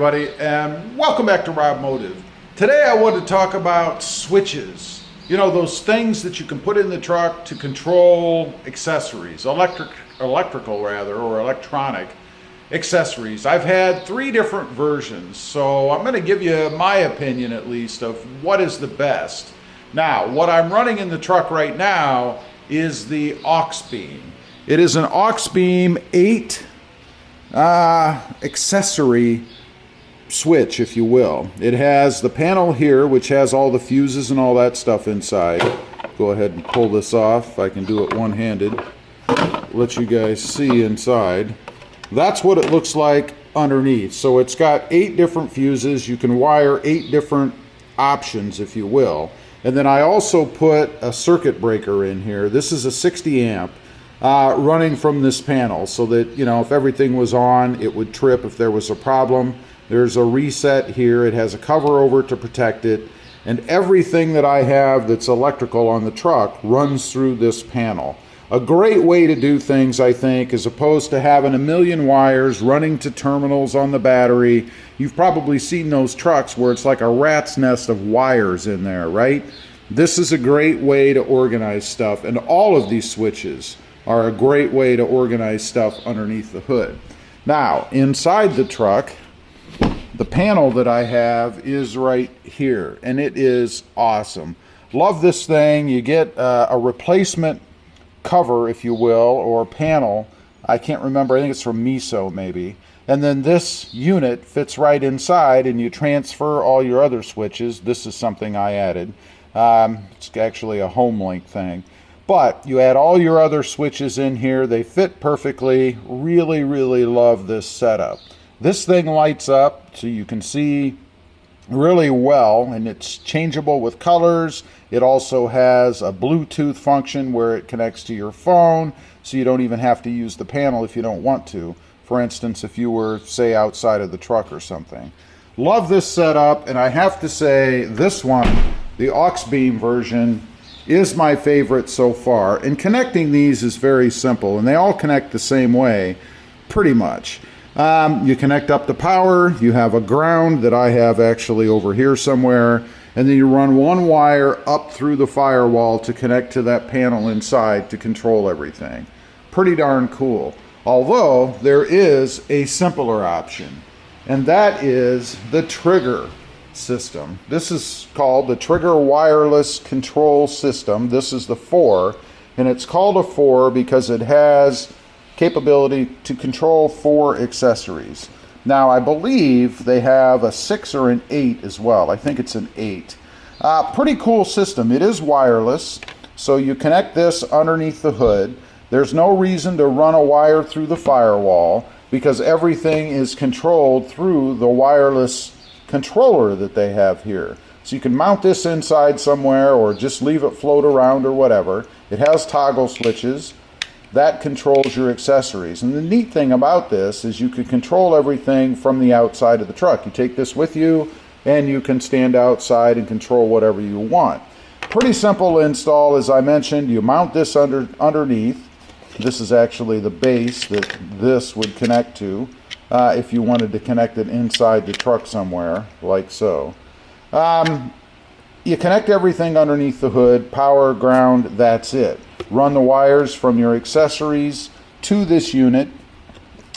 everybody, and welcome back to RobMotive. Today I want to talk about switches. You know, those things that you can put in the truck to control accessories, electrical rather, or electronic accessories. I've had 3 different versions, so I'm going to give you my opinion at least of what is the best. Now, what I'm running in the truck right now is the Auxbeam. It is an Auxbeam 8 accessory switch, if you will. It has the panel here, which has all the fuses and all that stuff inside. Go ahead and pull this off. I can do it one-handed. Let you guys see inside. That's what it looks like underneath. So it's got 8 different fuses. You can wire 8 different options, if you will. And then I also put a circuit breaker in here. This is a 60 amp. Running from this panel so that, you know, if everything was on, it would trip if there was a problem. There's a reset here. It has a cover over to protect it. And everything that I have that's electrical on the truck runs through this panel. A great way to do things, I think, as opposed to having a million wires running to terminals on the battery. You've probably seen those trucks where it's like a rat's nest of wires in there, right? This is a great way to organize stuff, and all of these switches are a great way to organize stuff underneath the hood. Now, inside the truck, the panel that I have is right here, and it is awesome. Love this thing. You get a replacement cover, if you will, or panel. I can't remember. I think it's from Miso, maybe. And then this unit fits right inside, and you transfer all your other switches. This is something I added. It's actually a home link thing. But you add all your other switches in here. They fit perfectly. Really, really love this setup. This thing lights up so you can see really well, and it's changeable with colors. It also has a Bluetooth function where it connects to your phone, so you don't even have to use the panel if you don't want to. For instance, if you were, say, outside of the truck or something. Love this setup, and I have to say this one, the Auxbeam version, is my favorite so far. And connecting these is very simple, and they all connect the same way pretty much. You connect up the power, you have a ground that I have actually over here somewhere, and then you run one wire up through the firewall to connect to that panel inside to control everything. Pretty darn cool. Although there is a simpler option, and that is the trigger system. This is called the Trigger Wireless Control System. This is the 4, and it's called a 4 because it has capability to control 4 accessories. Now I believe they have a 6 or an 8 as well. I think it's an 8. Pretty cool system. It is wireless, so you connect this underneath the hood. There's no reason to run a wire through the firewall because everything is controlled through the wireless controller that they have here. So you can mount this inside somewhere or just leave it float around or whatever. It has toggle switches that controls your accessories. And the neat thing about this is you can control everything from the outside of the truck. You take this with you and you can stand outside and control whatever you want. Pretty simple install, as I mentioned. You mount this underneath. This is actually the base that this would connect to. If you wanted to connect it inside the truck somewhere, like so. You connect everything underneath the hood, power, ground, that's it. Run the wires from your accessories to this unit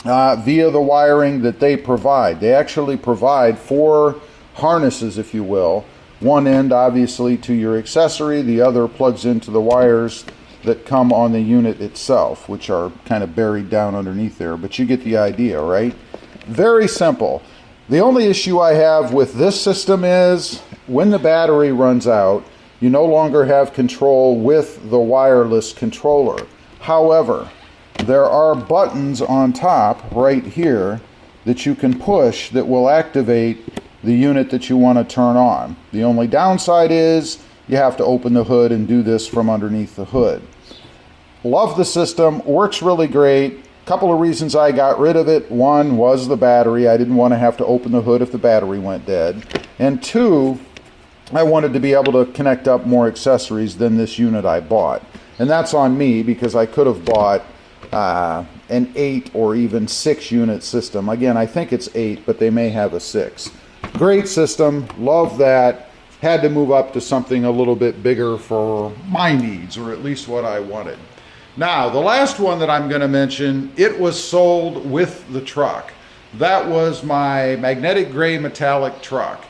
via the wiring that they provide. They actually provide 4 harnesses, if you will. One end, obviously, to your accessory. The other plugs into the wires that come on the unit itself, which are kind of buried down underneath there, but you get the idea, right? Very simple. The only issue I have with this system is when the battery runs out, you no longer have control with the wireless controller. However, there are buttons on top right here that you can push that will activate the unit that you want to turn on. The only downside is you have to open the hood and do this from underneath the hood. Love the system, works really great. Couple of reasons I got rid of it. One was the battery. I didn't want to have to open the hood if the battery went dead. And 2, I wanted to be able to connect up more accessories than this unit I bought. And that's on me because I could have bought an 8 or even 6 unit system. Again, I think it's 8, but they may have a 6. Great system, love that. Had to move up to something a little bit bigger for my needs, or at least what I wanted. Now, the last one that I'm going to mention, it was sold with the truck. That was my magnetic gray metallic truck.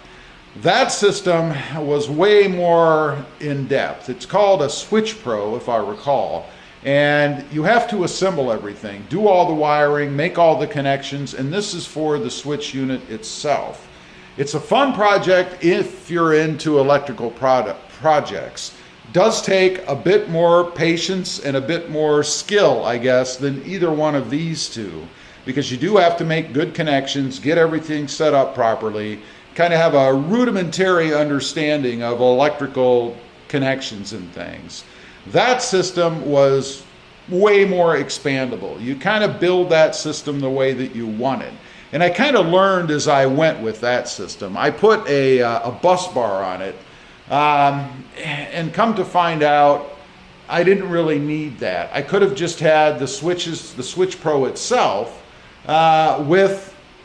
That system was way more in depth. It's called a Switch Pro, if I recall. And you have to assemble everything, do all the wiring, make all the connections, and this is for the switch unit itself. It's a fun project if you're into electrical projects. Does take a bit more patience and a bit more skill, I guess, than either one of these two, because you do have to make good connections, get everything set up properly, kind of have a rudimentary understanding of electrical connections and things. That system was way more expandable. You kind of build that system the way that you want it. And I kind of learned as I went with that system. I put a bus bar on it, and come to find out, I didn't really need that. I could have just had the switches, the Switch Pro itself, or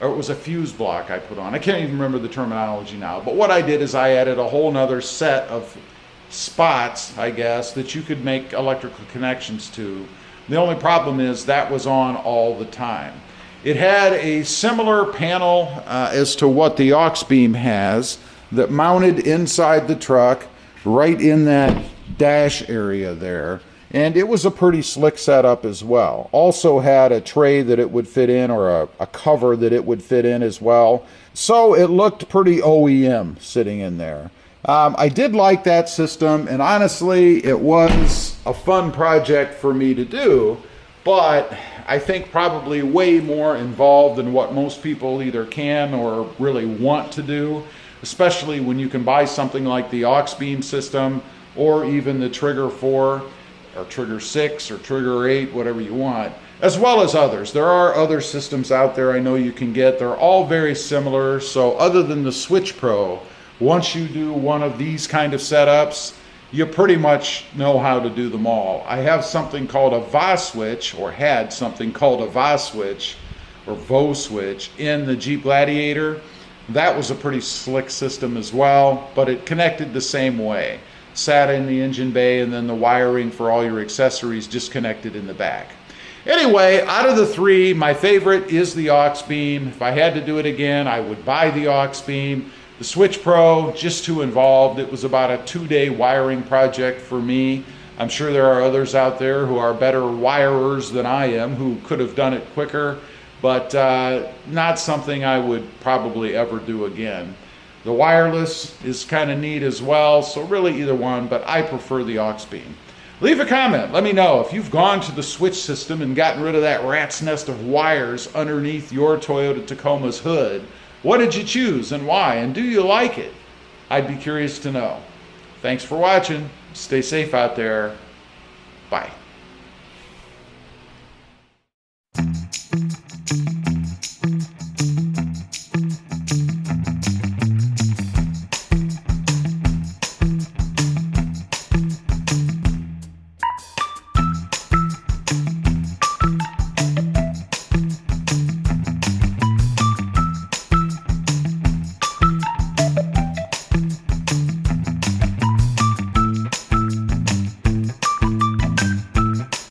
it was a fuse block I put on. I can't even remember the terminology now. But what I did is I added a whole nother set of spots, I guess, that you could make electrical connections to. The only problem is that was on all the time. It had a similar panel as to what the Auxbeam has, that mounted inside the truck right in that dash area there, and it was a pretty slick setup as well. Also had a tray that it would fit in, or a cover that it would fit in as well, so it looked pretty OEM sitting in there. I did like that system, and honestly it was a fun project for me to do, but I think probably way more involved than what most people either can or really want to do, especially when you can buy something like the Auxbeam system, or even the Trigger 4 or Trigger 6 or Trigger 8, whatever you want, as well as others. There are other systems out there I know you can get. They're all very similar. So other than the Switch Pro, once you do one of these kind of setups, you pretty much know how to do them all. I have something called a VA switch, or had something called a VA switch or VO switch in the Jeep Gladiator. That was a pretty slick system as well, but it connected the same way. Sat in the engine bay, and then the wiring for all your accessories just connected in the back. Anyway, out of the three, my favorite is the Auxbeam. If I had to do it again, I would buy the Auxbeam. The Switch Pro, just too involved. It was about a 2-day wiring project for me. I'm sure there are others out there who are better wirers than I am, who could have done it quicker, but not something I would probably ever do again. The wireless is kind of neat as well, so really either one, but I prefer the Auxbeam. Leave a comment. Let me know if you've gone to the switch system and gotten rid of that rat's nest of wires underneath your Toyota Tacoma's hood. What did you choose and why? And do you like it? I'd be curious to know. Thanks for watching. Stay safe out there. Bye.